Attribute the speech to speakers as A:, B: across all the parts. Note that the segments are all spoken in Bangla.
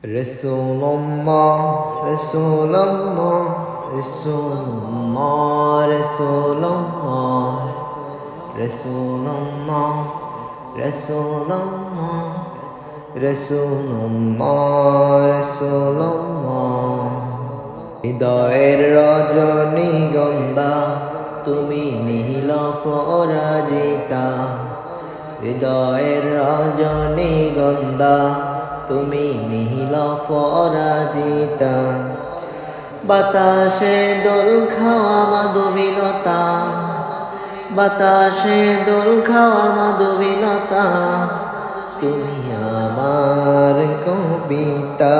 A: Rasulullah, Rasulullah, Rasulullah, Rasulullah, Rasulullah, Rasulullah, Rasulullah, Rasulullah. হৃদয়ের রজনীগন্ধা তুমি নীল পরাজিতা, হৃদয়ের রজনীগন্ধা তুমি নীল পরাজিতা। বাতাসে দোল খাওয়া মাধবীলতা, বাতাসে দোল খাওয়া মাধবীলতা, তুমি আমার কবিতা।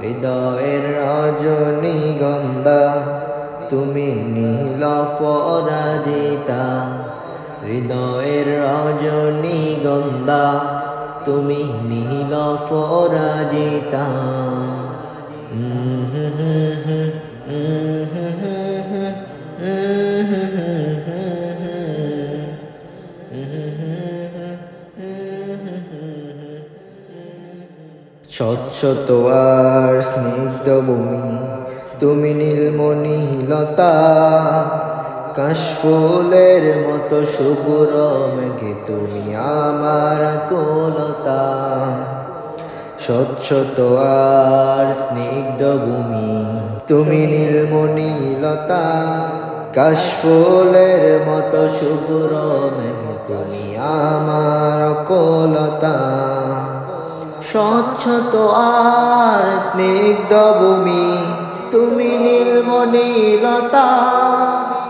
A: হৃদয়ের রজনীগন্ধা তুমি নীল পরাজিতা, হৃদয়ের রজনীগন্ধা তুমি নীল পরাজিতা। স্বচ্ছ আর স্নিগ্ধ ভূমি তুমি নীলমণিলতা, কাশফুলের মতো শুভ্র মেঘে তুমি আমার কুলতা। স্বচ্ছ আর স্নিগ্ধ ভূমি তুমি নীলমণিলতা, কাশফুলের মতো শুভ্র মেঘে তুমি আমার কুলতা। স্বচ্ছ আর স্নিগ্ধ ভূমি তুমি নীলমণিলতা,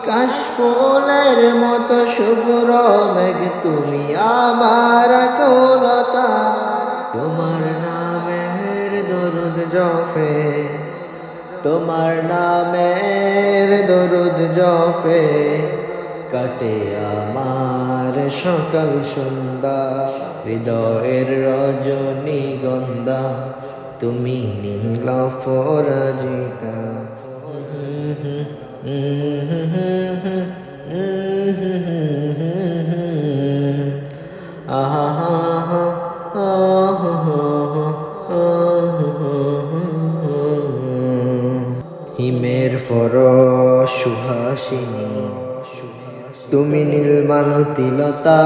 A: কাশফুলের মতো শুভ্র মেঘ তুমি আমার কুলতা। তোমার নামের দরুদ জপে, তোমার নামের দরুদ জপে কাটে আমার সকাল সন্ধ্যা। হৃদয়ের রজনীগন্ধা তুমি নীল পরাজিতা। হিমের ফরস সুহাসিনী তুমি নীলমালতিলতা,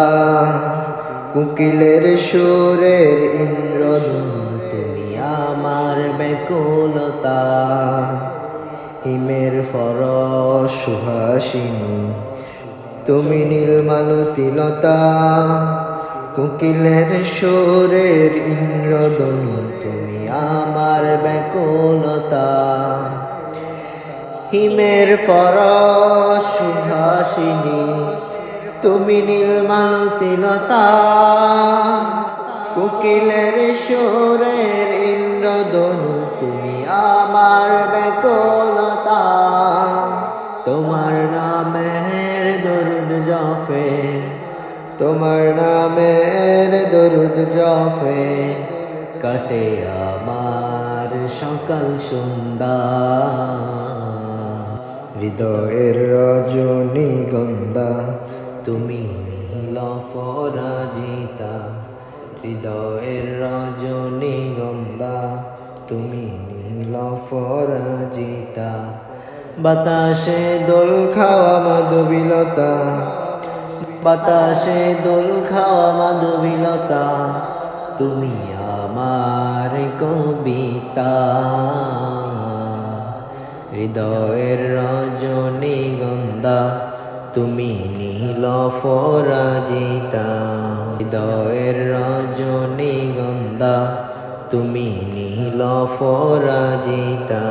A: কোকিলের সুরের ইন্দ্রধনু তুমি আমার ব্যাকুলতা। হিমের ফরস সুহাসিনী তুমি নীলমালতিলতা, কোকিলের সুরের ইন্দ্রধনু তুমি আমার ব্যাকুলতা। হিমের ফরস সুহাসিনী তুমি নীলমালতিলতা, কোকিলের সুরের ইন্দ্রধনু তুমি আমার ব্যাকুলতা। তোমার নামের দরুদ জপে, তোমার নামের দরুদ জপে কাটে আমার সকাল সন্ধ্যা। হৃদয়ের রজনীগন্ধা তুমি নীল পরাজিতা, হৃদয়ের রজনীগন্ধা তুমি নীল পরাজিতা। বাতাসে দোল খাওয়া মাধবীলতা, বাতাসে দোল খাওয়া মাধবীলতা, তুমি আমার কবিতা। হৃদয়ের রজনীগন্ধা তুমি নীল পরাজিতা, হৃদয়ের রজনীগন্ধা তুমি নীল পরাজিতা।